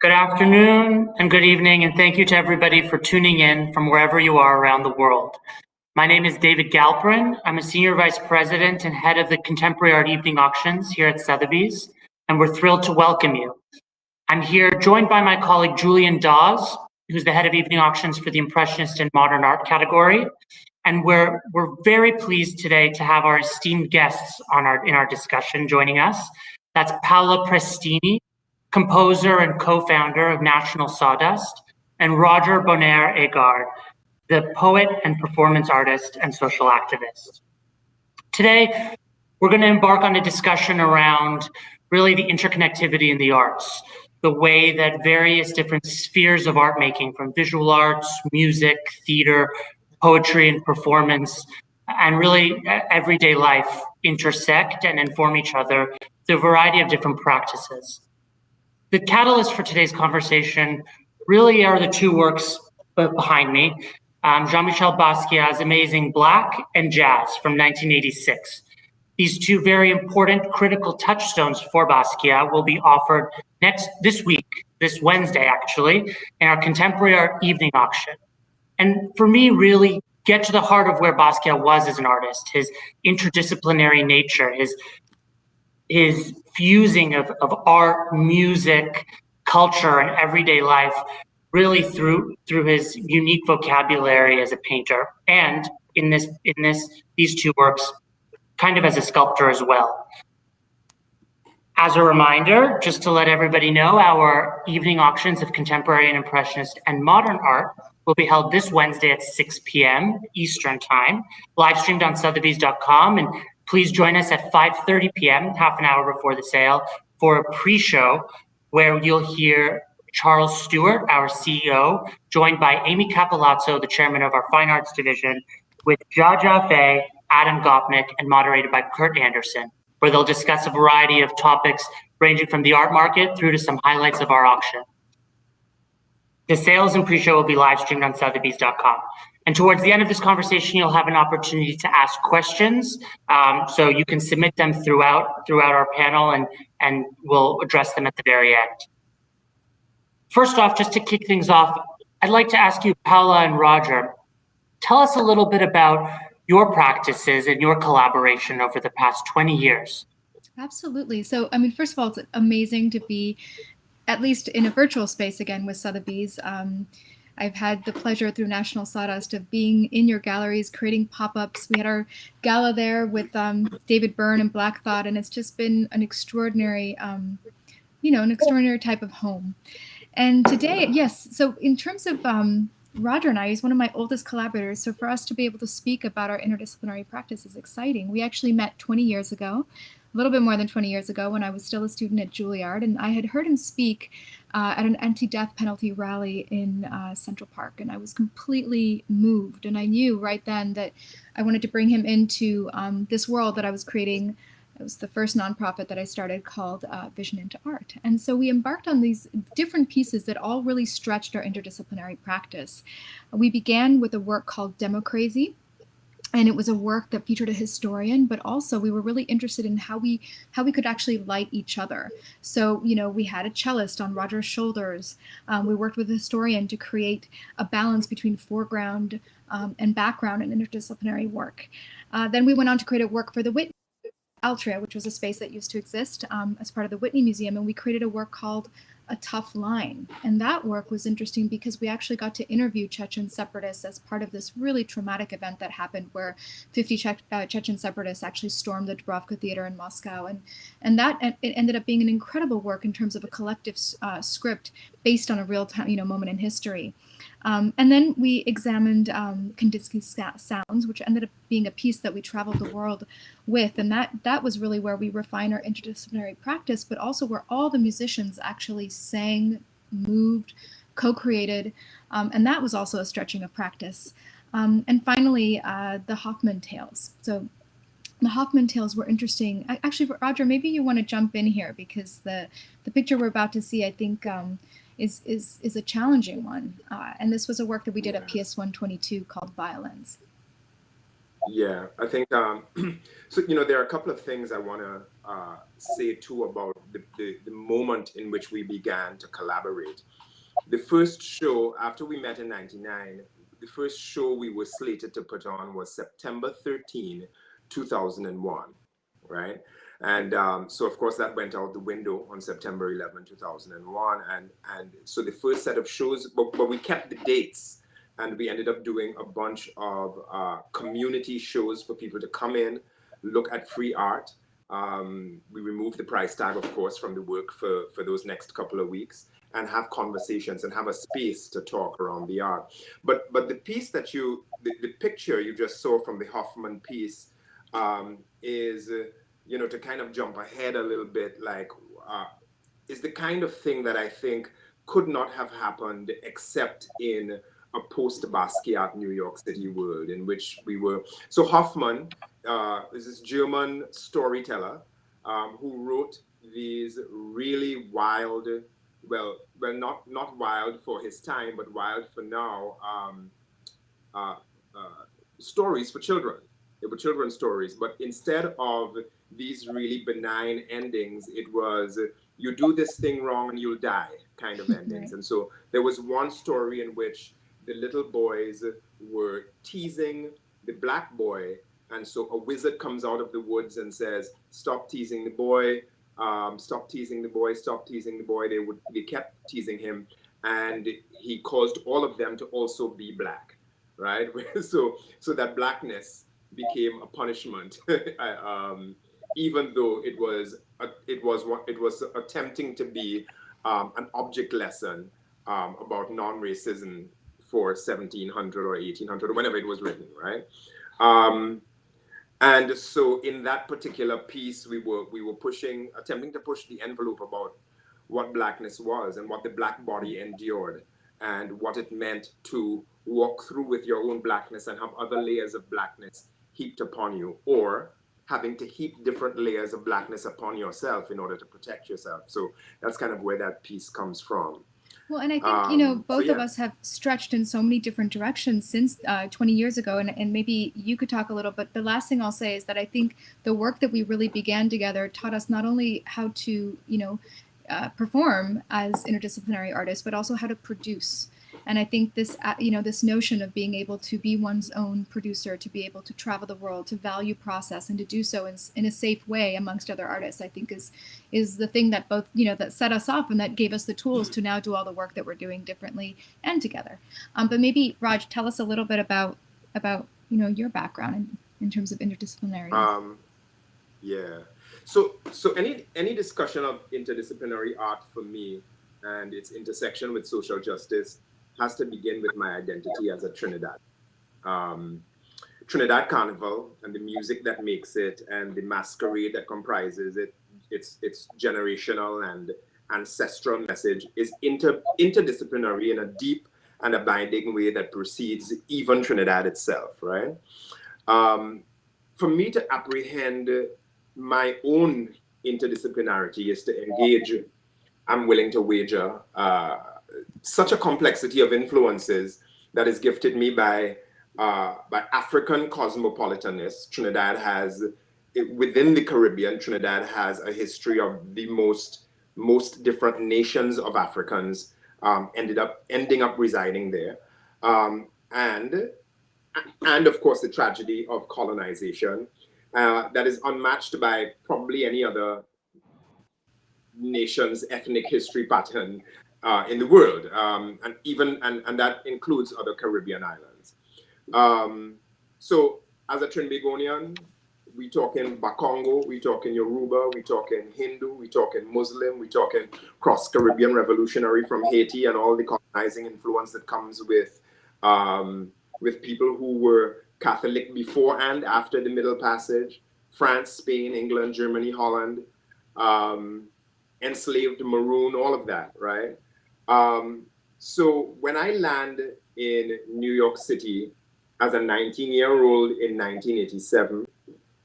Good afternoon and good evening, and thank you to everybody for tuning in from wherever you are around the world. My name is David Galperin. I'm a Senior Vice President and Head of the Contemporary Art Evening Auctions here at Sotheby's, and we're thrilled to welcome you. I'm here joined by my colleague Julian Dawes, who's the Head of Evening Auctions for the Impressionist and Modern Art category. And we're very pleased today to have our esteemed guests in our discussion joining us. That's Paola Prestini, composer and co-founder of National Sawdust, and Roger Bonner-Agard, the poet and performance artist and social activist. Today, we're going to embark on a discussion around really the interconnectivity in the arts, the way that various different spheres of art making, from visual arts, music, theater, poetry, and performance, and really everyday life intersect and inform each other through a variety of different practices. The catalyst for today's conversation really are the two works behind me, Jean-Michel Basquiat's amazing Black and Jazz from 1986. These two very important critical touchstones for Basquiat will be offered this Wednesday actually, in our Contemporary Art Evening Auction. And for me, really get to the heart of where Basquiat was as an artist, his interdisciplinary nature, his fusing of art, music, culture, and everyday life, really through his unique vocabulary as a painter, and in these two works, kind of as a sculptor as well. As a reminder, just to let everybody know, our evening auctions of contemporary and impressionist and modern art will be held this Wednesday at 6 p.m. Eastern Time, live streamed on Sotheby's.com, and please join us at 5:30 p.m., half an hour before the sale, for a pre-show where you'll hear Charles Stewart, our CEO, joined by Amy Capilazzo, the chairman of our Fine Arts Division, with Jaja Fay, Adam Gopnik, and moderated by Kurt Anderson, where they'll discuss a variety of topics ranging from the art market through to some highlights of our auction. The sales and pre-show will be live streamed on Sotheby's.com. And towards the end of this conversation, you'll have an opportunity to ask questions. So you can submit them throughout our panel, and we'll address them at the very end. First off, just to kick things off, I'd like to ask you, Paola and Roger, tell us a little bit about your practices and your collaboration over the past 20 years. Absolutely. So, I mean, first of all, it's amazing to be at least in a virtual space again with Sotheby's. I've had the pleasure through National Sawdust of being in your galleries, creating pop-ups. We had our gala there with David Byrne and Black Thought, and it's just been an extraordinary, an extraordinary type of home. And today, yes, so in terms of Roger and I, he's one of my oldest collaborators, so for us to be able to speak about our interdisciplinary practice is exciting. We actually met 20 years ago, a little bit more than 20 years ago, when I was still a student at Juilliard, and I had heard him speak at an anti-death penalty rally in Central Park, and I was completely moved, and I knew right then that I wanted to bring him into this world that I was creating. It was the first nonprofit that I started called Vision into Art. And so we embarked on these different pieces that all really stretched our interdisciplinary practice. We began with a work called Democracy, and it was a work that featured a historian, but also we were really interested in how we could actually light each other. So, we had a cellist on Roger's shoulders. We worked with a historian to create a balance between foreground and background in interdisciplinary work. Then we went on to create a work for the Whitney Altria, which was a space that used to exist as part of the Whitney Museum, and we created a work called A Tough Line. And that work was interesting because we actually got to interview Chechen separatists as part of this really traumatic event that happened where 50 Chechen separatists actually stormed the Dubrovka Theater in Moscow. And that it ended up being an incredible work in terms of a collective script based on a real-time moment in history. And then we examined Kandinsky's Sounds, which ended up being a piece that we traveled the world with. And that was really where we refine our interdisciplinary practice, but also where all the musicians actually sang, moved, co-created. And that was also a stretching of practice. And finally, the Hoffman Tales. So the Hoffman Tales were interesting. Actually, Roger, maybe you want to jump in here, because the picture we're about to see, I think, is a challenging one. And this was a work that we did at PS 122 called Violins. Yeah, I think so. There are a couple of things I want to say too about the moment in which we began to collaborate. The first show after we met in '99, the first show we were slated to put on was September 13, 2001, right? And so, of course, that went out the window on September 11, 2001. And so the first set of shows, but we kept the dates, and we ended up doing a bunch of community shows for people to come in, look at free art. We removed the price tag, of course, from the work for those next couple of weeks, and have conversations and have a space to talk around the art. But the piece the picture you just saw from the Hoffman piece is, to kind of jump ahead a little bit, like, is the kind of thing that I think could not have happened except in a post-Basquiat New York City world in which we were. So Hoffman is this German storyteller who wrote these really wild, not wild for his time, but wild for now, uh, uh, stories for children. They were children's stories, but instead of these really benign endings, it was you do this thing wrong and you'll die kind of endings. Right. And so there was one story in which the little boys were teasing the black boy. And so a wizard comes out of the woods and says, "Stop teasing the boy, stop teasing the boy, stop teasing the boy." They kept teasing him, and he caused all of them to also be black, right? So that blackness became a punishment, even though it was attempting to be an object lesson about non-racism for 1700 or 1800 or whenever it was written, right? Um, and so in that particular piece, we were attempting to push the envelope about what blackness was and what the black body endured and what it meant to walk through with your own blackness and have other layers of blackness heaped upon you, or having to heap different layers of blackness upon yourself in order to protect yourself. So that's kind of where that piece comes from. Well, and I think, So both of yeah. us have stretched in so many different directions since 20 years ago. And maybe you could talk a little, but the last thing I'll say is that I think the work that we really began together taught us not only how to, perform as interdisciplinary artists, but also how to produce. And I think this, this notion of being able to be one's own producer, to be able to travel the world, to value process, and to do so in a safe way amongst other artists, I think is the thing that both, that set us off and that gave us the tools to now do all the work that we're doing differently and together. But maybe Raj, tell us a little bit about your background in terms of interdisciplinarity. Yeah. So any discussion of interdisciplinary art for me and its intersection with social justice has to begin with my identity as a Trinidad. Um, Trinidad Carnival and the music that makes it and the masquerade that comprises it, its generational and ancestral message is interdisciplinary in a deep and abiding way that precedes even Trinidad itself, right? Um, for me to apprehend my own interdisciplinarity is to engage, I'm willing to wager, such a complexity of influences that is gifted me by African cosmopolitanness. Within the Caribbean, Trinidad has a history of the most different nations of Africans ending up residing there. And of course the tragedy of colonization that is unmatched by probably any other nation's ethnic history pattern in the world, and that includes other Caribbean islands. Um, so as a Trinbagonian, we talking Bakongo, we talking Yoruba, we talking Hindu, we talking Muslim, we talking cross Caribbean revolutionary from Haiti and all the colonizing influence that comes with people who were Catholic before and after the Middle Passage, France, Spain, England, Germany, Holland, um, enslaved maroon, all of that, right? So when I land in New York City as a 19-year-old in 1987,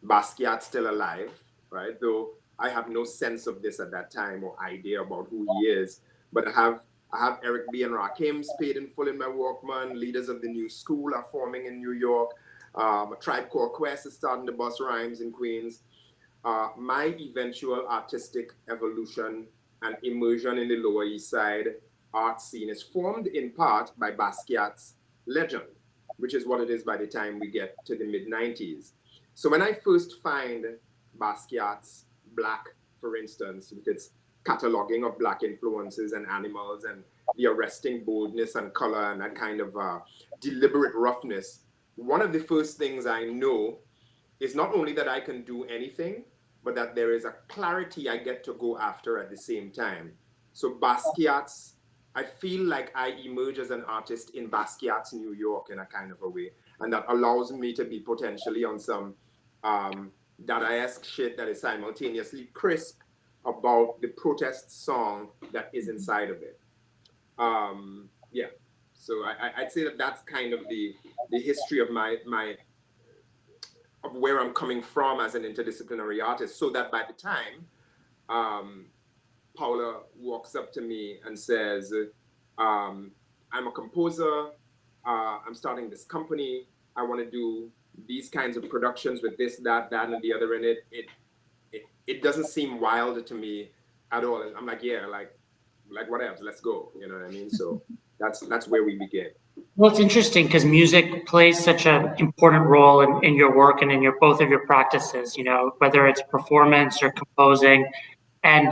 Basquiat's still alive, right? Though I have no sense of this at that time or idea about who he is, but I have Eric B. and Rakim paid in full in my Walkman. Leaders of the New School are forming in New York. A Tribe Called Quest is starting to bust rhymes in Queens. My eventual artistic evolution and immersion in the Lower East Side art scene is formed in part by Basquiat's legend, which is what it is by the time we get to the mid-90s. So when I first find Basquiat's Black, for instance, with its cataloging of Black influences and animals and the arresting boldness and color and that kind of deliberate roughness, one of the first things I know is not only that I can do anything, but that there is a clarity I get to go after at the same time. So Basquiat's, I feel like I emerge as an artist in Basquiat's New York in a kind of a way. And that allows me to be potentially on some Dadaesque shit that is simultaneously crisp about the protest song that is inside of it. Yeah, so I'd say that that's kind of the history of my of where I'm coming from as an interdisciplinary artist, so that by the time Paula walks up to me and says, I'm a composer, I'm starting this company, I want to do these kinds of productions with this, that, and the other in it, it doesn't seem wild to me at all. I'm like, yeah, like what else? Let's go. You know what I mean? So that's where we begin. Well, it's interesting because music plays such an important role in your work and in your both of your practices, you know, whether it's performance or composing. And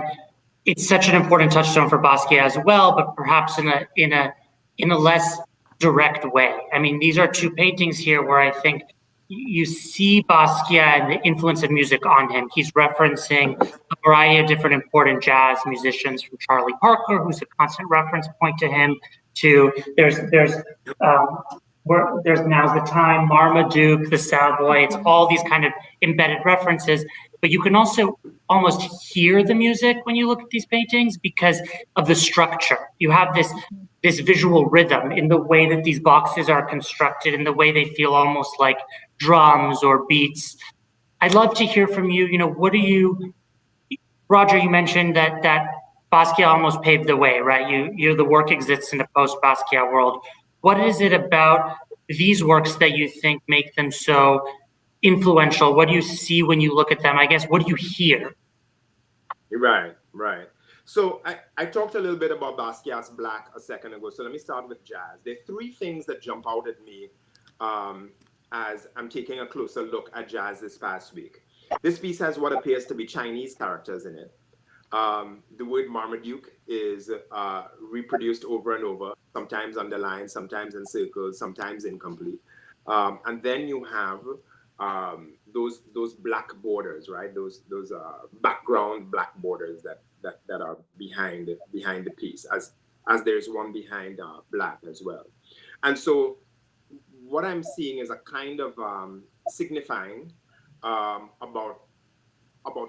it's such an important touchstone for Basquiat as well, but perhaps in a less direct way. I mean, these are two paintings here where I think you see Basquiat and the influence of music on him. He's referencing a variety of different important jazz musicians, from Charlie Parker, who's a constant reference point to him, to um, there's Now's the Time, Marmaduke, the Savoy. It's all these kind of embedded references, but you can also almost hear the music when you look at these paintings because of the structure. You have this visual rhythm in the way that these boxes are constructed, in the way they feel almost like drums or beats. I'd love to hear from you. You know, what do you, Roger? You mentioned that Basquiat almost paved the way, right? The work exists in a post-Basquiat world. What is it about these works that you think make them so influential? What do you see when you look at them? I guess, what do you hear? Right. So I talked a little bit about Basquiat's Black a second ago. So let me start with jazz. There are three things that jump out at me as I'm taking a closer look at jazz this past week. This piece has what appears to be Chinese characters in it. The word Marmaduke is reproduced over and over, sometimes underlined, sometimes in circles, sometimes incomplete. And then you have those black borders, right? Those background black borders that are behind the piece, as there's one behind black as well. And so what I'm seeing is a kind of signifying about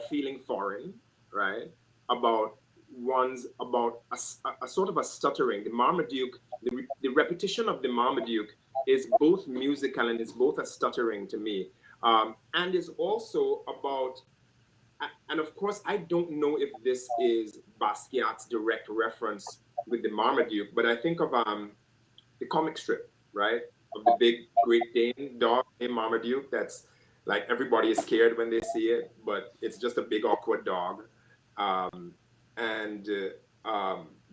feeling foreign, right? About about a sort of a stuttering. The Marmaduke, the repetition of the Marmaduke is both musical and it's both a stuttering to me, and is also about. And of course, I don't know if this is Basquiat's direct reference with the Marmaduke, but I think of the comic strip, right, of the big Great Dane dog named Marmaduke. That's like everybody is scared when they see it, but it's just a big awkward dog, and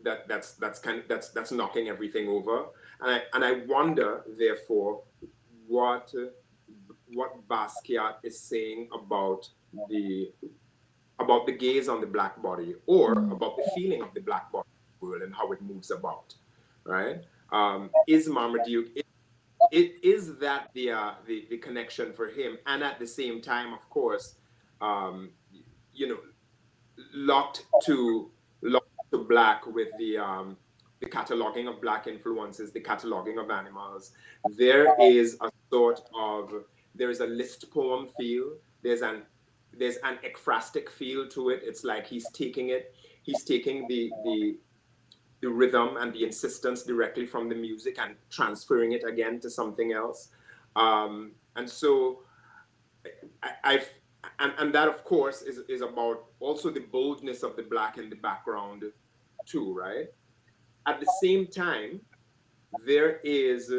that's knocking everything over. And I wonder, therefore, what Basquiat is saying about the gaze on the black body, or about the feeling of the black body world and how it moves about, right? Is Marmaduke? Is that the connection for him? And at the same time, of course, you know, locked to black with the cataloging of black influences, the cataloging of animals. There is a list poem feel. There's an ekphrastic feel to it. It's like he's taking the rhythm and the insistence directly from the music and transferring it again to something else. And so and that of course is about also the boldness of the black in the background too, right? At the same time, there is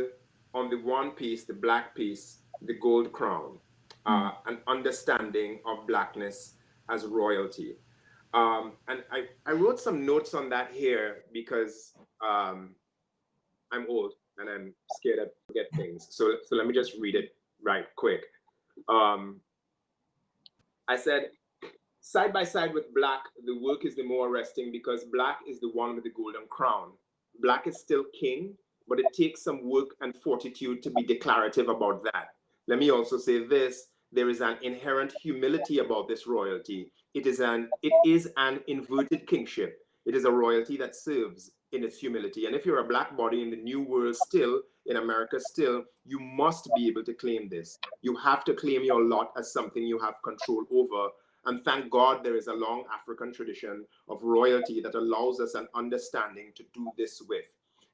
on the one piece, the black piece, the gold crown, an understanding of Blackness as royalty. And I wrote some notes on that here because I'm old and I'm scared I forget things. So let me just read it right quick. Um, I said, side by side with Black, the work is the more arresting because Black is the one with the golden crown. Black is still king, but it takes some work and fortitude to be declarative about that. Let me also say this, there is an inherent humility about this royalty. It is an inverted kingship. It is a royalty that serves in its humility. And if you're a Black body in the new world still, in America still, you must be able to claim this. You have to claim your lot as something you have control over. And thank God there is a long African tradition of royalty that allows us an understanding to do this with.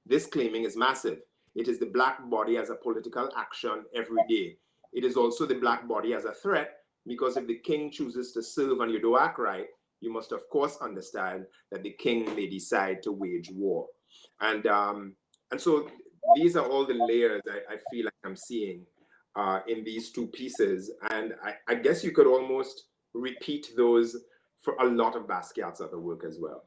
This claiming is massive. It is the Black body as a political action every day. It is also the Black body as a threat, because if the king chooses to serve and you don't act right, you must of course understand that the king may decide to wage war. And so these are all the layers I feel like I'm seeing in these two pieces. And I guess you could almost repeat those for a lot of Basquiat's other work as well.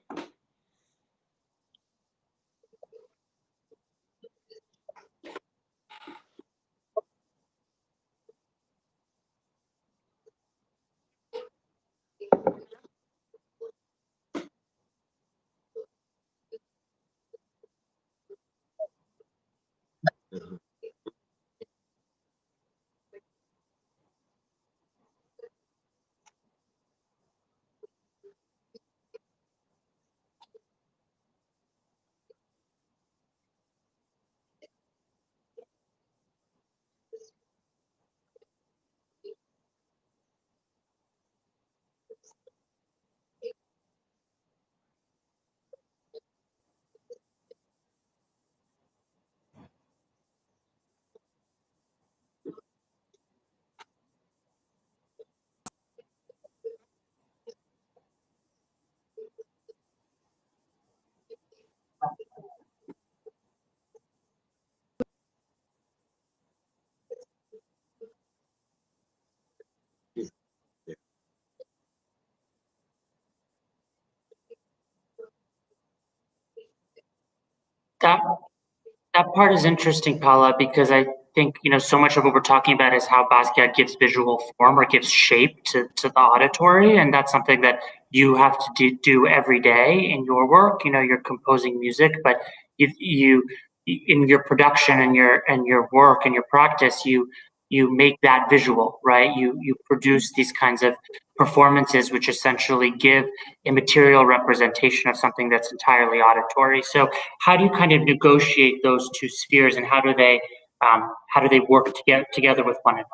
That That part is interesting, Paula, because I think, so much of what we're talking about is how Basquiat gives visual form or gives shape to the auditory. And that's something that you have to do every day in your work. You're composing music, but you in your production and your work and your practice, you make that visual, right? You produce these kinds of performances which essentially give a material representation of something that's entirely auditory. So how do you kind of negotiate those two spheres, and how do they work together with one another?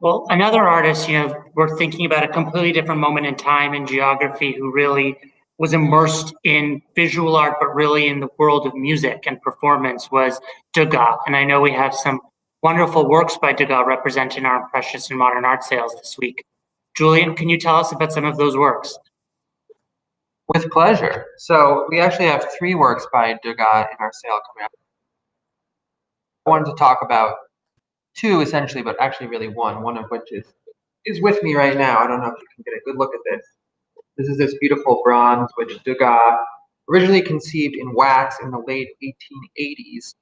Well, another artist, we're thinking about a completely different moment in time and geography, who really was immersed in visual art, but really in the world of music and performance, was Degas. And I know we have some wonderful works by Degas represented in our Impressionist and Modern Art sales this week. Julian, can you tell us about some of those works? With pleasure. So we actually have 3 works by Degas in our sale coming up. I wanted to talk about 2 essentially, but actually really one of which is with me right now. I don't know if you can get a good look at this. This is this beautiful bronze, which Degas originally conceived in wax in the late 1880s.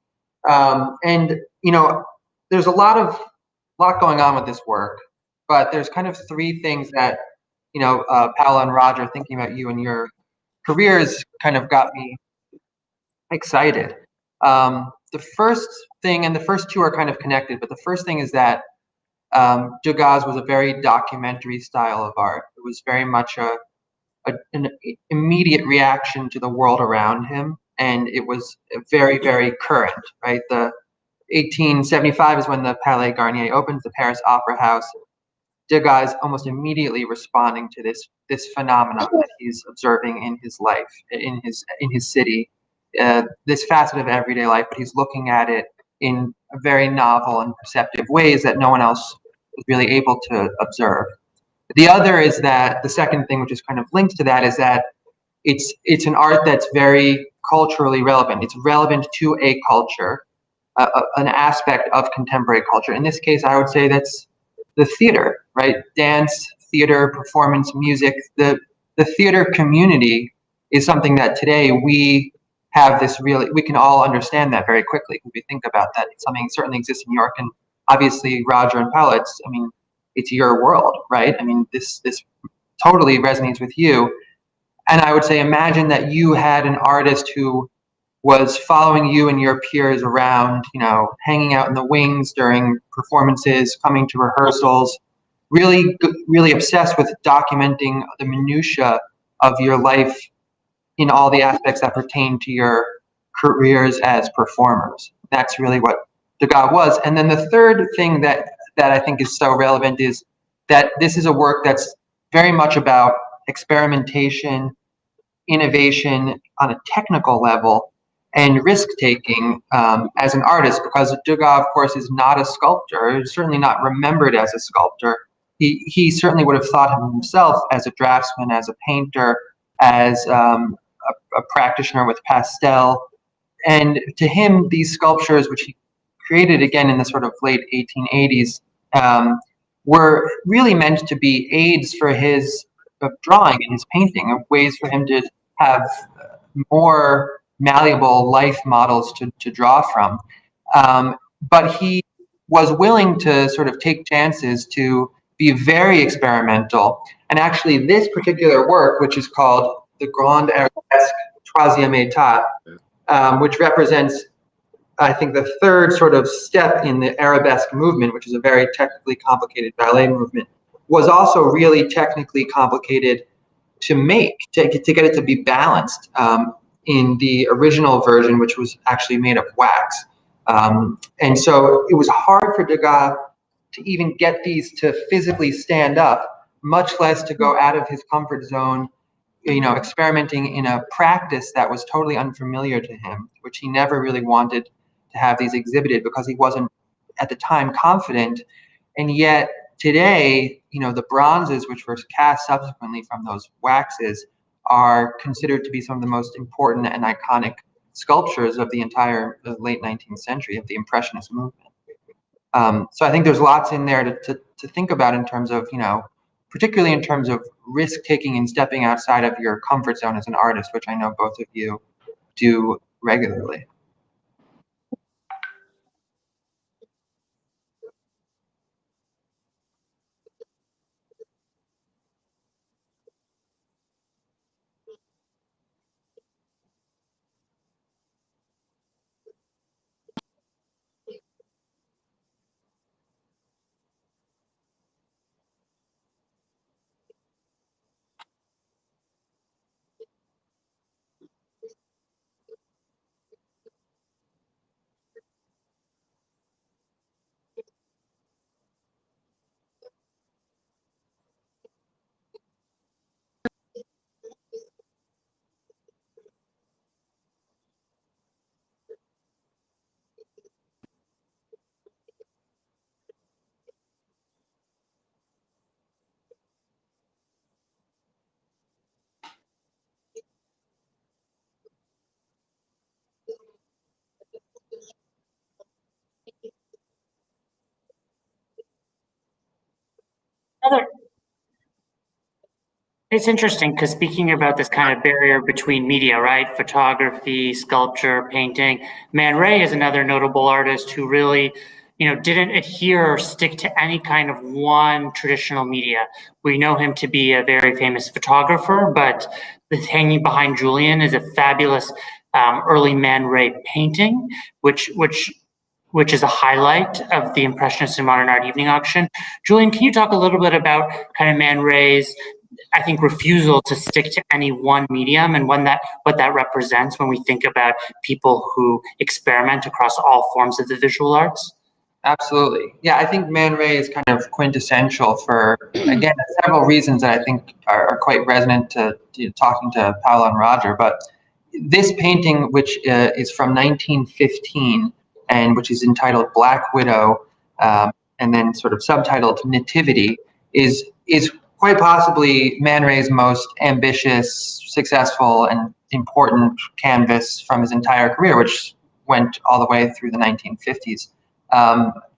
And there's a lot going on with this work, but there's kind of three things that Paola and Roger, thinking about you and your careers, kind of got me excited. The first thing, and the first two are kind of connected, but the first thing is that Degas was a very documentary style of art. It was very much an immediate reaction to the world around him, and it was very, very current, right? The 1875 is when the Palais Garnier opens, the Paris Opera House. Degas is almost immediately responding to this phenomenon that he's observing in his life, in his city, this facet of everyday life, but he's looking at it in very novel and perceptive ways that no one else was really able to observe. The other is that the second thing, which is kind of linked to that, is that it's an art that's very culturally relevant. It's relevant to a culture, an aspect of contemporary culture. In this case, I would say that's the theater, right? Dance, theater, performance, music. The theater community is something that today we have we can all understand that very quickly if we think about that. It's something that certainly exists in New York, and obviously Roger and Paola, it's your world, right? I mean, this totally resonates with you. And I would say, imagine that you had an artist who was following you and your peers around, hanging out in the wings during performances, coming to rehearsals, really obsessed with documenting the minutia of your life in all the aspects that pertain to your careers as performers. That's really what Degas was. And then the third thing that I think is so relevant is that this is a work that's very much about experimentation, innovation on a technical level, and risk taking as an artist, because Degas, of course, is not a sculptor. He's certainly not remembered as a sculptor. He certainly would have thought of himself as a draftsman, as a painter, as a practitioner with pastel. And to him, these sculptures, which he created again in the sort of late 1880s, were really meant to be aids for his drawing and his painting, ways for him to have more malleable life models to draw from. But he was willing to sort of take chances, to be very experimental. And actually, this particular work, which is called the Grande Arabesque Troisième État, which represents, I think, the third sort of step in the arabesque movement, which is a very technically complicated ballet movement, was also really technically complicated to make, to get it to be balanced in the original version, which was actually made of wax. And so it was hard for Degas to even get these to physically stand up, much less to go out of his comfort zone, experimenting in a practice that was totally unfamiliar to him, which he never really wanted to have these exhibited because he wasn't at the time confident. And yet today, the bronzes, which were cast subsequently from those waxes, are considered to be some of the most important and iconic sculptures of the entire late 19th century, of the Impressionist movement. So I think there's lots in there to think about in terms of, particularly in terms of risk taking and stepping outside of your comfort zone as an artist, which I know both of you do regularly. It's interesting because speaking about this kind of barrier between media, right? Photography, sculpture, painting. Man Ray is another notable artist who really, didn't adhere or stick to any kind of one traditional media. We know him to be a very famous photographer, but the hanging behind Julian is a fabulous early Man Ray painting, which is a highlight of the Impressionist and Modern Art Evening Auction. Julian, can you talk a little bit about kind of Man Ray's, I think, refusal to stick to any one medium and what that represents when we think about people who experiment across all forms of the visual arts? Absolutely. Yeah, I think Man Ray is kind of quintessential for, again, several reasons that I think are quite resonant to talking to Paolo and Roger. But this painting, which is from 1915 and which is entitled Black Widow, and then sort of subtitled Nativity, is quite possibly Man Ray's most ambitious, successful, and important canvas from his entire career, which went all the way through the 1950s.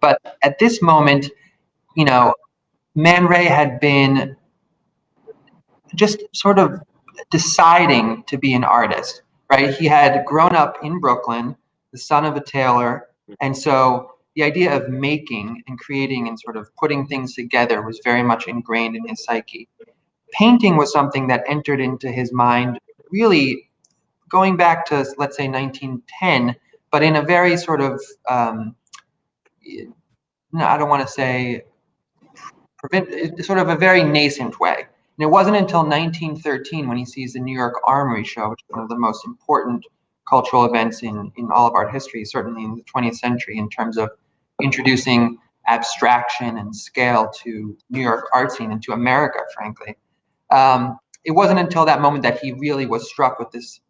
But at this moment, Man Ray had been just sort of deciding to be an artist, right? He had grown up in Brooklyn, the son of a tailor, and so the idea of making and creating and sort of putting things together was very much ingrained in his psyche. Painting was something that entered into his mind really going back to, let's say, 1910, but in a very sort of no, I don't want to say sort of a very nascent way. And it wasn't until 1913 when he sees the New York Armory Show, which is one of the most important cultural events in all of art history, certainly in the 20th century, in terms of introducing abstraction and scale to New York art scene and to America, frankly. It wasn't until that moment that he really was struck with this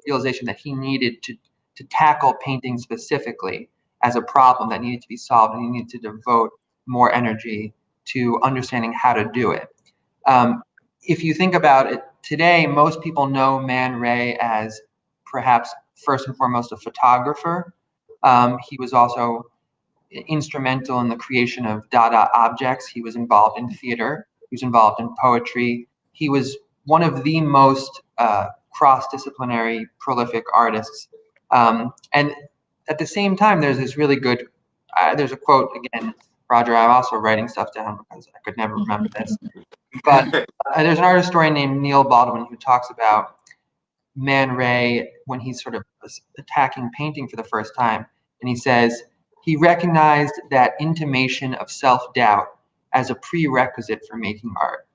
realization that he needed to tackle painting specifically as a problem that needed to be solved, and he needed to devote more energy to understanding how to do it. If you think about it today, most people know Man Ray as perhaps first and foremost a photographer. He was also instrumental in the creation of Dada objects. He was involved in theater. He was involved in poetry. He was one of the most cross-disciplinary, prolific artists. And at the same time, there's this really good, there's a quote, again, Roger, I'm also writing stuff down because I could never remember this. But there's an art historian named Neil Baldwin who talks about Man Ray when he's sort of attacking painting for the first time. And he says, he recognized that intimation of self-doubt as a prerequisite for making art.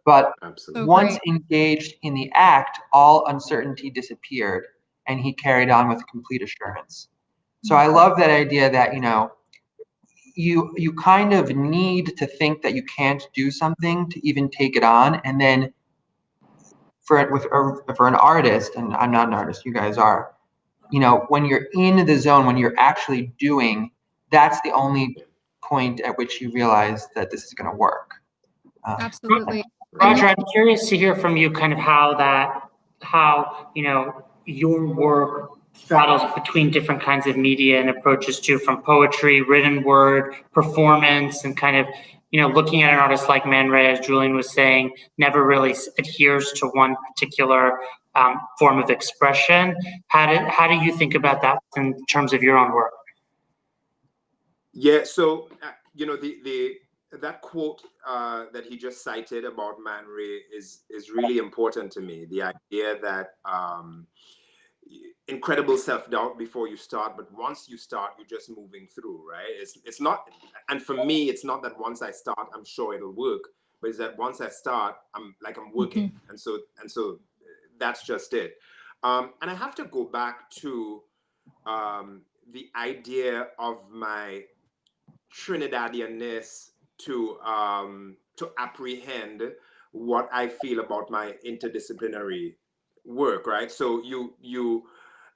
But Absolutely. once engaged in the act, all uncertainty disappeared and he carried on with complete assurance. So I love that idea that, you kind of need to think that you can't do something to even take it on. And then for an artist, and I'm not an artist, you guys are, when you're in the zone, when you're actually doing, that's the only point at which you realize that this is going to work. Absolutely. Roger, I'm curious to hear from you kind of how your work straddles between different kinds of media and approaches to, from poetry, written word, performance, and kind of, looking at an artist like Man Ray, as Julian was saying, never really adheres to one particular form of expression. How do you think about that in terms of your own work? Yeah, so that quote that he just cited about Man Ray is really important to me. The idea that incredible self-doubt before you start, but once you start, you're just moving through, right? It's not, and for me, it's not that once I start, I'm sure it'll work, but it's that once I start, I'm working, and so that's just it. And I have to go back to the idea of my Trinidadianness to apprehend what I feel about my interdisciplinary work, right? So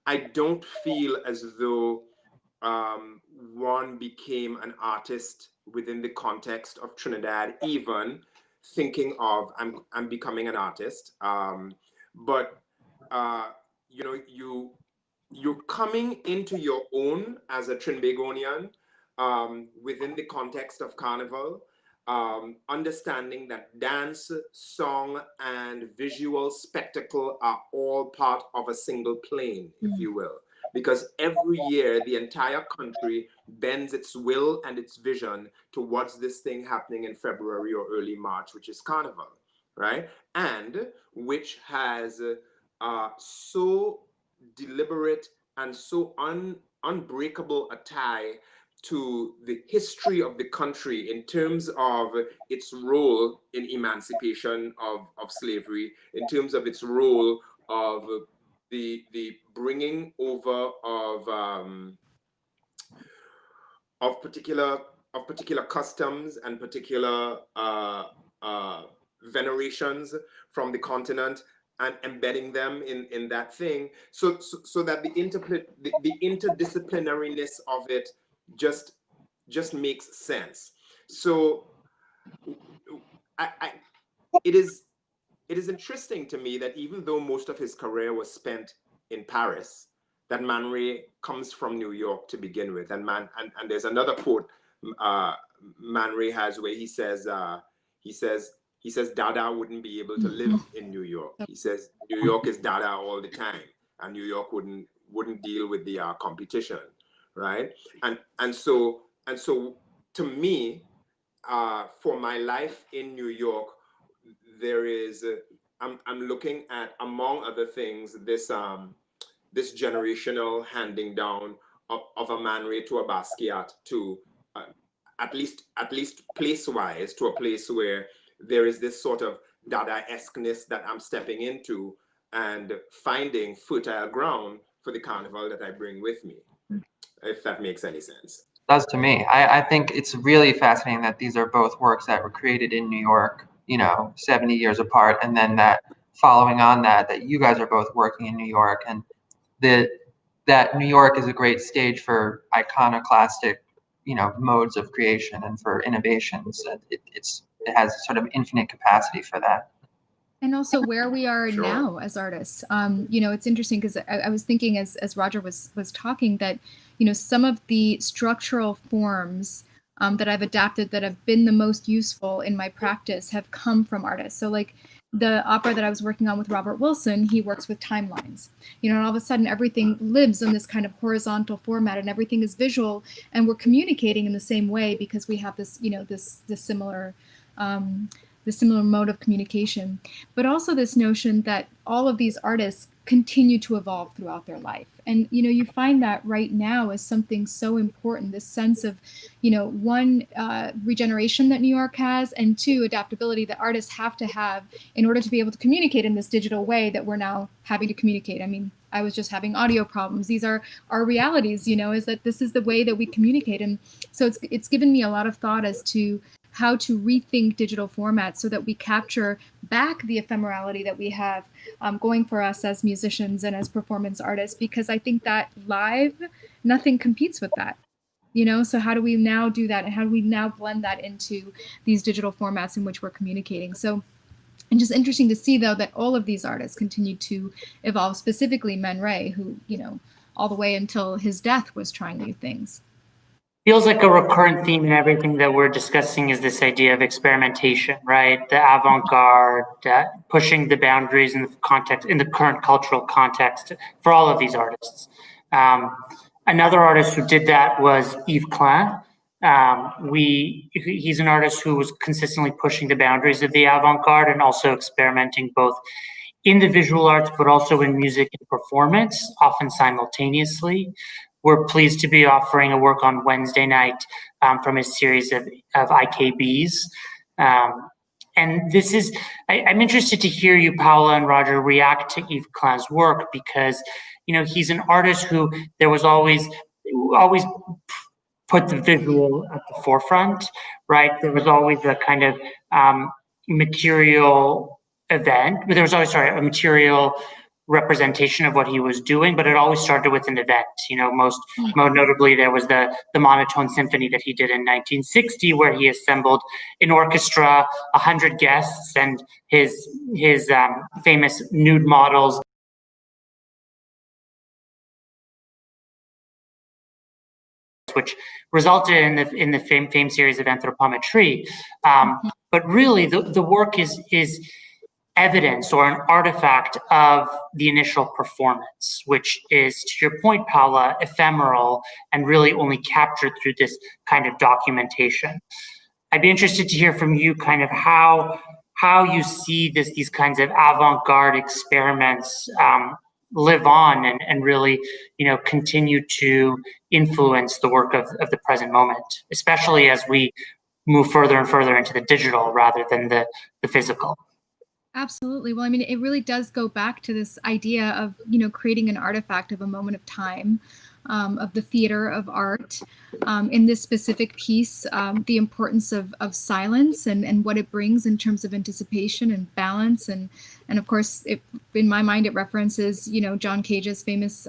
I don't feel as though one became an artist within the context of Trinidad, even thinking of I'm becoming an artist. But you're coming into your own as a Trinbagonian within the context of Carnival. understanding that dance, song, and visual spectacle are all part of a single plane, if you will. Because every year the entire country bends its will and its vision towards this thing happening in February or early March, which is Carnival, right? And which has so deliberate and so unbreakable a tie to the history of the country in terms of its role in emancipation of slavery, in terms of its role of the bringing over of particular customs and particular venerations from the continent and embedding them in that thing, so that the interdisciplinariness of it just makes sense. So it is interesting to me that even though most of his career was spent in Paris, that Man Ray comes from New York to begin with. And there's another quote Man Ray has where he says Dada wouldn't be able to live in New York. He says New York is Dada all the time, and New York wouldn't deal with the competition, right? And so to me, for my life in New York, there is I'm looking at, among other things, this this generational handing down of a Man Ray to a Basquiat to at least place wise to a place where there is this sort of Dada-esqueness that I'm stepping into and finding fertile ground for the carnival that I bring with me, if that makes any sense. Does to me. I think it's really fascinating that these are both works that were created in New York, 70 years apart, and then that following on that you guys are both working in New York, and that New York is a great stage for iconoclastic, modes of creation and for innovations. It has sort of infinite capacity for that. And also where we are Sure. now as artists. It's interesting because I was thinking as Roger was talking that, some of the structural forms that I've adapted that have been the most useful in my practice have come from artists. So like the opera that I was working on with Robert Wilson, he works with timelines, and all of a sudden everything lives in this kind of horizontal format and everything is visual and we're communicating in the same way because we have this, this similar mode of communication, but also this notion that all of these artists continue to evolve throughout their life. And, you find that right now as something so important, this sense of, one, regeneration that New York has, and two, adaptability that artists have to have in order to be able to communicate in this digital way that we're now having to communicate. I mean, I was just having audio problems. These are our realities, is that this is the way that we communicate. And so it's given me a lot of thought as to how to rethink digital formats so that we capture back the ephemerality that we have going for us as musicians and as performance artists, because I think that live, nothing competes with that. So how do we now do that, and how do we now blend that into these digital formats in which we're communicating? So it's just interesting to see, though, that all of these artists continue to evolve, specifically Man Ray, who, all the way until his death was trying new things. Feels like a recurrent theme in everything that we're discussing is this idea of experimentation, right? The avant-garde, pushing the boundaries in the current cultural context for all of these artists. Another artist who did that was Yves Klein. He's an artist who was consistently pushing the boundaries of the avant-garde and also experimenting both in the visual arts, but also in music and performance, often simultaneously. We're pleased to be offering a work on Wednesday night from his series of IKBs. And this is, I'm interested to hear you, Paula and Roger, react to Yves Klein's work because, he's an artist who there was always put the visual at the forefront, right? There was always a kind of material event, but there was always, a material representation of what he was doing, but it always started with an event. Most notably, there was the Monotone Symphony that he did in 1960, where he assembled an orchestra, 100 guests, and his famous nude models which resulted in the famed series of anthropometry. But really, the work is evidence or an artifact of the initial performance, which is, to your point, Paula, ephemeral and really only captured through this kind of documentation. I'd be interested to hear from you kind of how you see these kinds of avant-garde experiments live on and really, continue to influence the work of the present moment, especially as we move further and further into the digital rather than the physical. Absolutely. Well, I mean, it really does go back to this idea of, creating an artifact of a moment of time, of the theater of art. In this specific piece, the importance of silence and what it brings in terms of anticipation and balance. And of course, in my mind, it references, John Cage's famous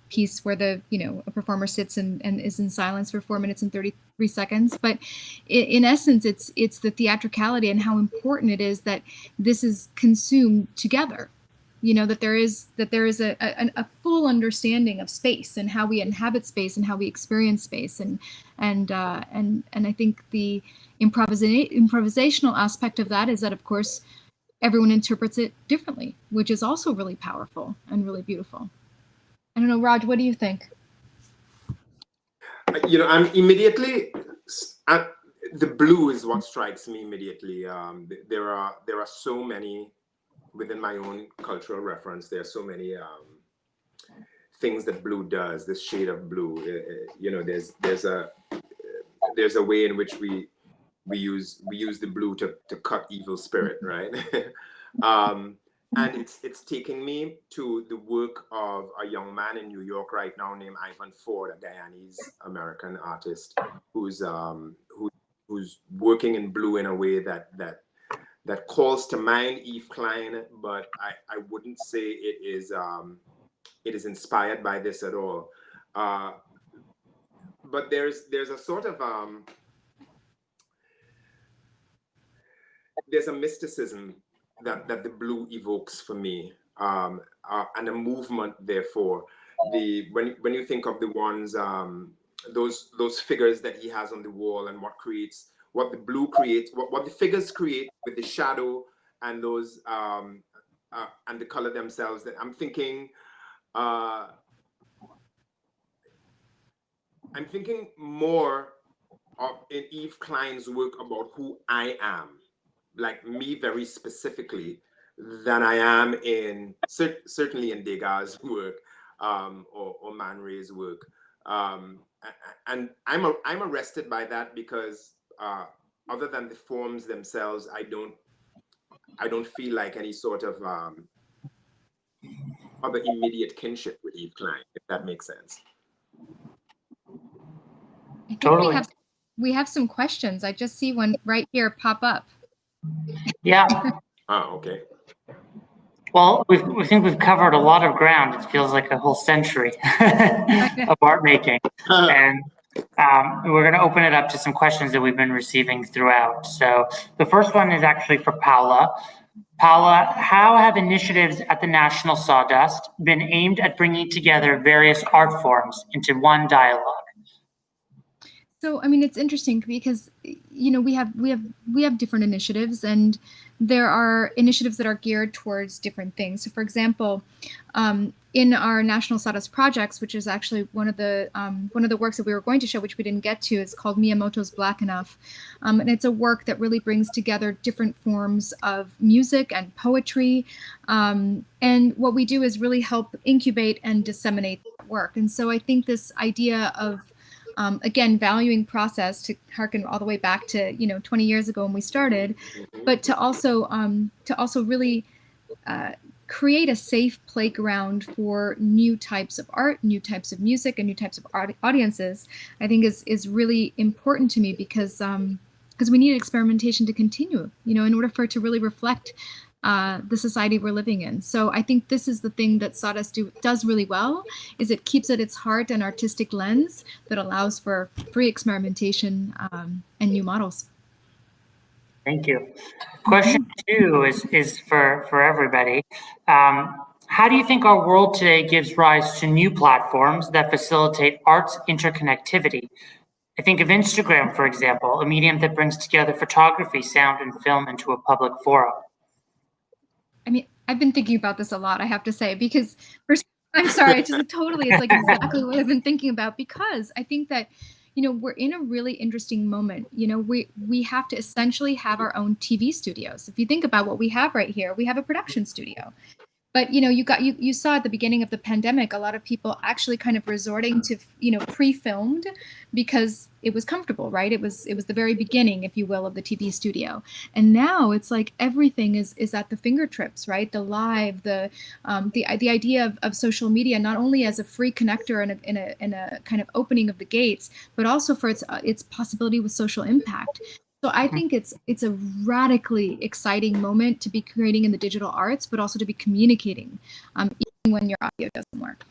piece where a performer sits and is in silence for 4 minutes and 33 seconds. But in essence, it's the theatricality and how important it is that this is consumed together. That there is a full understanding of space and how we inhabit space and how we experience space. And I think the improvisational aspect of that is that, of course, everyone interprets it differently, which is also really powerful and really beautiful. I don't know, Raj, what do you think? I'm immediately, the blue is what strikes me immediately. There are so many, within my own cultural reference, there are so many things that blue does, this shade of blue. There's a way in which we use the blue to cut evil spirit, right? And it's taking me to the work of a young man in New York right now named Ivan Ford, a Guyanese American artist who's working in blue in a way that calls to mind Yves Klein, but I wouldn't say it is inspired by this at all. But there's a sort of there's a mysticism that the blue evokes for me, and a movement. Therefore, when you think of the ones, those figures that he has on the wall, and what the blue creates, what the figures create with the shadow and those and the color themselves. That I'm thinking more of in Yves Klein's work about who I am, like me very specifically, than I am in certainly in Degas' work or Man Ray's work, and I'm arrested by that because other than the forms themselves, I don't feel like any sort of other immediate kinship with Yves Klein, if that makes sense. I think we have some questions. I just see one right here pop up. Yeah. Oh, okay. Well, we think we've covered a lot of ground. It feels like a whole century of art making. And we're going to open it up to some questions that we've been receiving throughout. So the first one is actually for Paula. Paula, how have initiatives at the National Sawdust been aimed at bringing together various art forms into one dialogue? So, I mean, it's interesting because, we have different initiatives, and there are initiatives that are geared towards different things. So, for example, in our National Sawdust projects, which is actually one of the works that we were going to show, which we didn't get to, is called Miyamoto's Black Enough, and it's a work that really brings together different forms of music and poetry, and what we do is really help incubate and disseminate that work. And so, I think this idea of again, valuing process, to harken all the way back to 20 years ago when we started, but to also really create a safe playground for new types of art, new types of music, and new types of audiences, I think is really important to me because we need experimentation to continue, in order for it to really reflect the society we're living in. So I think this is the thing that Sawdust does really well, is it keeps at its heart an artistic lens that allows for free experimentation and new models. Thank you. Question 2 is for everybody. How do you think our world today gives rise to new platforms that facilitate arts interconnectivity? I think of Instagram, for example, a medium that brings together photography, sound, and film into a public forum. I mean, I've been thinking about this a lot, I have to say, because first, I'm sorry, it's just totally, it's like exactly what I've been thinking about, because I think that, you know, we're in a really interesting moment. You know, we have to essentially have our own TV studios. If you think about what we have right here, we have a production studio. But you know, you saw at the beginning of the pandemic a lot of people actually kind of resorting to, you know, pre-filmed because it was comfortable, right? It was the very beginning, if you will, of the TV studio. And now it's like everything is at the fingertips, right? The live, the idea of social media not only as a free connector and a kind of opening of the gates, but also for its possibility with social impact. So I think it's a radically exciting moment to be creating in the digital arts, but also to be communicating, even when your audio doesn't work.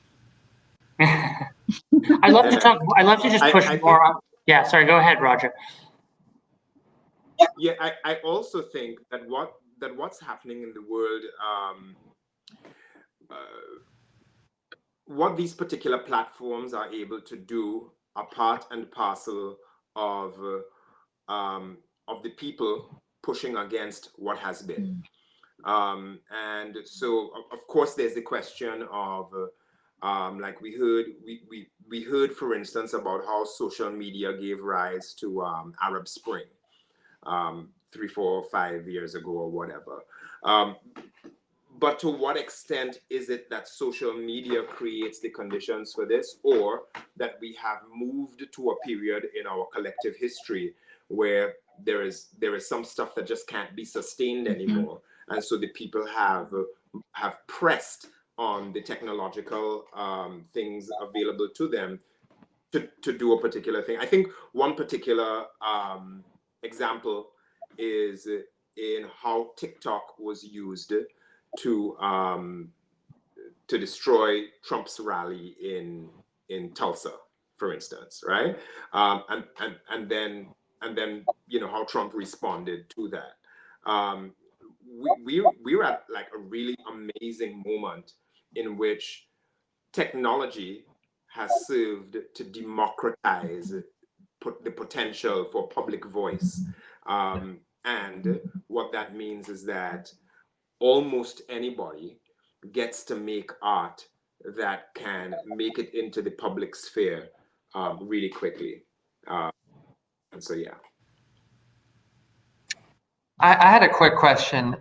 I'd love to talk. I'd love to just push more on. Yeah, sorry. Go ahead, Roger. Yeah, I also think that what's happening in the world, what these particular platforms are able to do are part and parcel of the people pushing against what has been. And so, of course, there's the question of, like we heard, for instance, about how social media gave rise to Arab Spring 3, 4, 5 years ago or whatever. But to what extent is it that social media creates the conditions for this, or that we have moved to a period in our collective history where there is some stuff that just can't be sustained anymore, and so the people have pressed on the technological things available to them to do a particular thing. I think one particular example is in how TikTok was used to destroy Trump's rally in Tulsa, for instance, right? And then you know how Trump responded to that. We're at like a really amazing moment in which technology has served to democratize the potential for public voice, and what that means is that almost anybody gets to make art that can make it into the public sphere really quickly. And so, yeah. I had a quick question,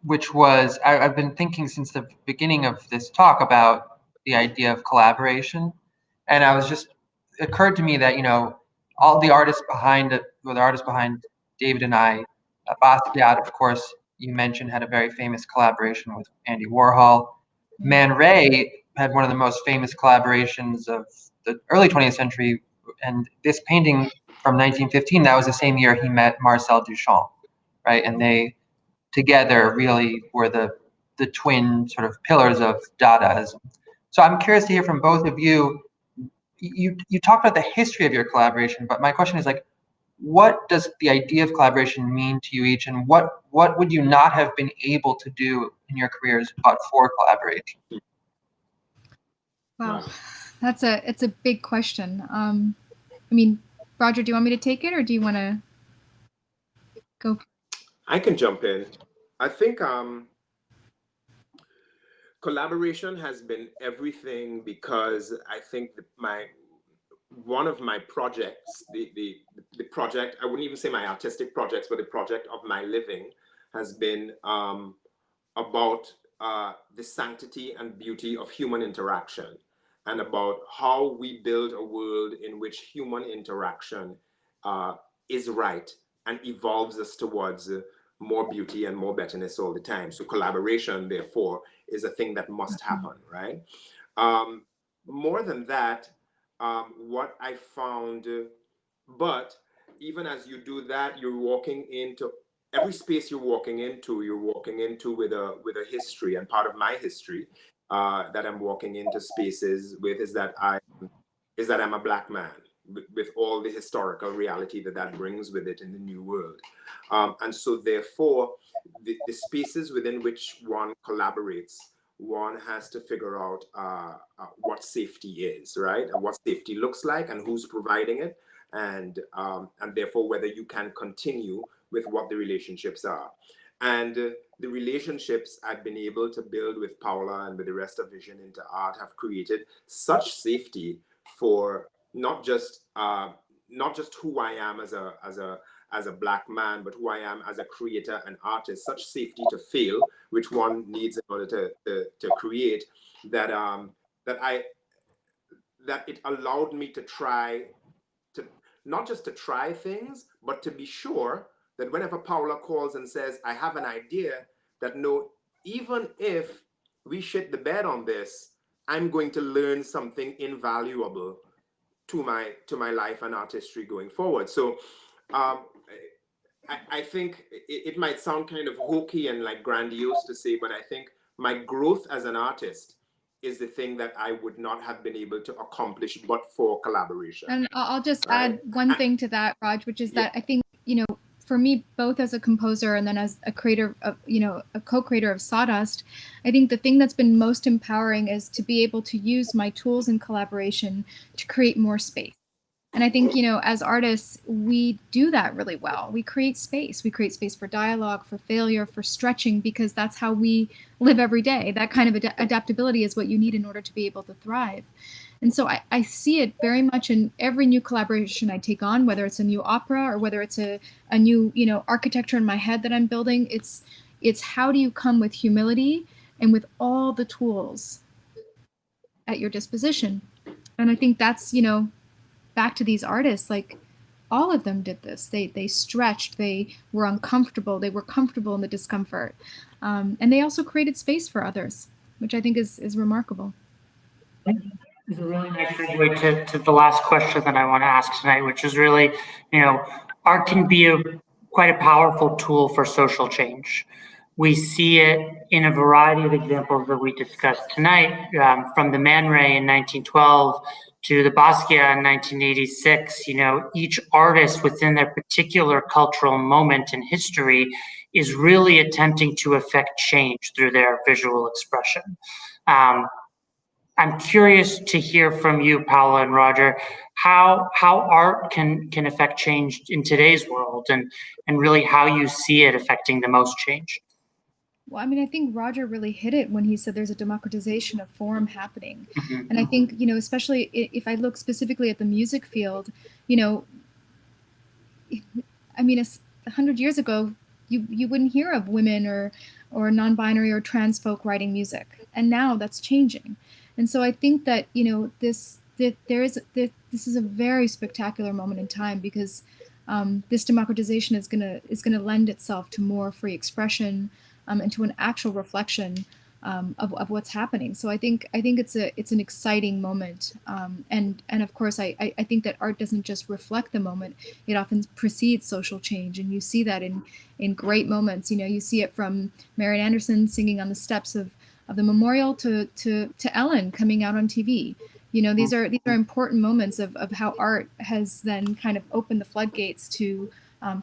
which was I've been thinking since the beginning of this talk about the idea of collaboration, and it occurred to me that, you know, all the artists behind it, well, the artists behind David and I, Basquiat, of course, you mentioned, had a very famous collaboration with Andy Warhol. Man Ray had one of the most famous collaborations of the early 20th century, and this painting from 1915, that was the same year he met Marcel Duchamp, right? And they together really were the twin sort of pillars of Dadaism. So I'm curious to hear from both of you. You talked about the history of your collaboration, but my question is, like, what does the idea of collaboration mean to you each, and what would you not have been able to do in your careers but for collaboration? Wow, it's a big question. I mean, Roger, do you want me to take it, or do you want to go? I can jump in. I think collaboration has been everything, because I think one of my projects, the project, I wouldn't even say my artistic projects, but the project of my living has been about the sanctity and beauty of human interaction, and about how we build a world in which human interaction is right and evolves us towards more beauty and more betterness all the time. So collaboration, therefore, is a thing that must happen, right? More than that, what I found, but even as you do that, you're walking into every space you're walking into with a history. And part of my history that I'm walking into spaces with is that I'm a Black man, with all the historical reality that brings with it in the new world. And so therefore, the spaces within which one collaborates one has to figure out what safety is, right? And what safety looks like and who's providing it. And therefore whether you can continue with what the relationships are. And the relationships I've been able to build with Paula and with the rest of Vision into Art have created such safety for not just who I am as a Black man, but who I am as a creator and artist. Such safety to fail, which one needs in order to create, that it allowed me to try to not just to try things, but to be sure that whenever Paula calls and says, I have an idea, that no, even if we shit the bed on this, I'm going to learn something invaluable to my life and artistry going forward. So I think it might sound kind of hokey and like grandiose to say, but I think my growth as an artist is the thing that I would not have been able to accomplish but for collaboration. And I'll just Right. add one thing to that, Raj, which is that I think, you know, for me, both as a composer and then as a creator of, you know, a co-creator of Sawdust, I think the thing that's been most empowering is to be able to use my tools in collaboration to create more space. And I think, you know, as artists, we do that really well. We create space. We create space for dialogue, for failure, for stretching, because that's how we live every day. That kind of adaptability is what you need in order to be able to thrive. And so I see it very much in every new collaboration I take on, whether it's a new opera or whether it's a new, you know, architecture in my head that I'm building. It's how do you come with humility and with all the tools at your disposition. And I think that's, you know, back to these artists, like all of them did this. They stretched, they were uncomfortable, they were comfortable in the discomfort. And they also created space for others, which I think is remarkable. It's a really nice segue to the last question that I want to ask tonight, which is really, you know, art can be quite a powerful tool for social change. We see it in a variety of examples that we discussed tonight, from the Man Ray in 1912 to the Basquiat in 1986. You know, each artist within their particular cultural moment in history is really attempting to affect change through their visual expression. I'm curious to hear from you, Paula and Roger, how art can affect change in today's world, and really how you see it affecting the most change. Well, I mean, I think Roger really hit it when he said there's a democratization of form happening. Mm-hmm. And I think, you know, especially if I look specifically at the music field, you know, I mean, 100 years ago, you wouldn't hear of women or non-binary or trans folk writing music, and now that's changing. And so I think that, you know, this is a very spectacular moment in time, because this democratization is gonna lend itself to more free expression, and to an actual reflection of what's happening. So I think it's an exciting moment, and of course I think that art doesn't just reflect the moment; it often precedes social change, and you see that in great moments. You know, you see it from Marian Anderson singing on the steps of the memorial to Ellen coming out on TV. You know, these are important moments of how art has then kind of opened the floodgates to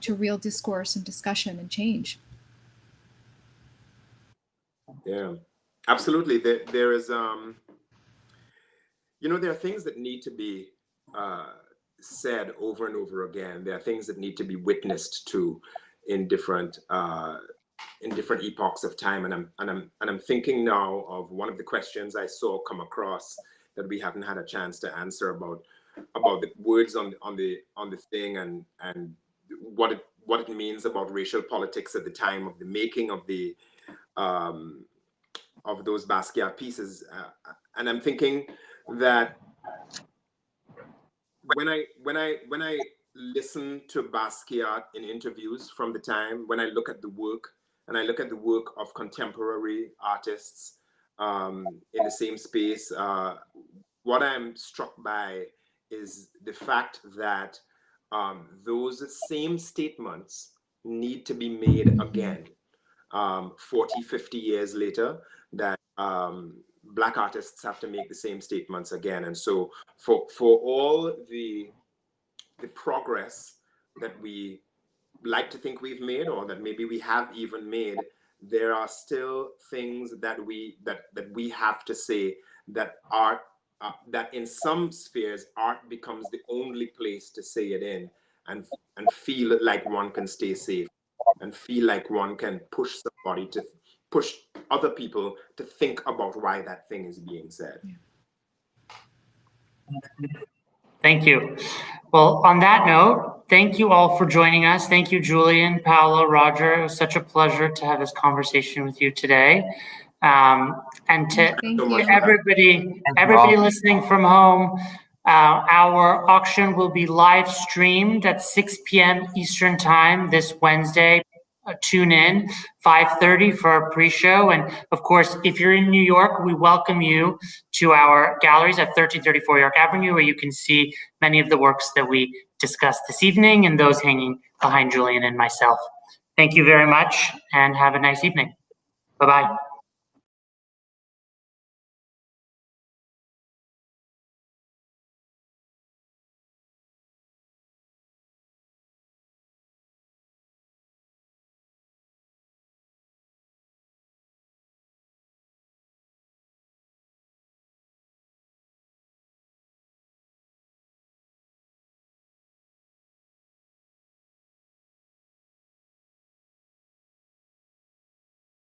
real discourse and discussion and change. Yeah, absolutely. There is, you know, there are things that need to be said over and over again. There are things that need to be witnessed to in different epochs of time. And I'm thinking now of one of the questions I saw come across that we haven't had a chance to answer about the words on the thing, and what it means about racial politics at the time of the making of the of those Basquiat pieces. And I'm thinking that when I listen to Basquiat in interviews from the time, when I look at the work, and I look at the work of contemporary artists in the same space, what I'm struck by is the fact that those same statements need to be made again 40, 50 years later, that Black artists have to make the same statements again. And so for all the progress that we like to think we've made, or that maybe we have even made, there are still things that we have to say, that art, that in some spheres art becomes the only place to say it in, and feel like one can stay safe, and feel like one can push somebody to push other people to think about why that thing is being said. Thank you. Well, on that note, thank you all for joining us. Thank you, Julian, Paolo, Roger. It was such a pleasure to have this conversation with you today. And to Thank you. everybody listening from home, our auction will be live streamed at 6 p.m. Eastern Time this Wednesday. Tune in 5:30 for our pre-show. And of course, if you're in New York, we welcome you to our galleries at 1334 York Avenue, where you can see many of the works that we discussed this evening and those hanging behind Julian and myself. Thank you very much and have a nice evening. Bye-bye.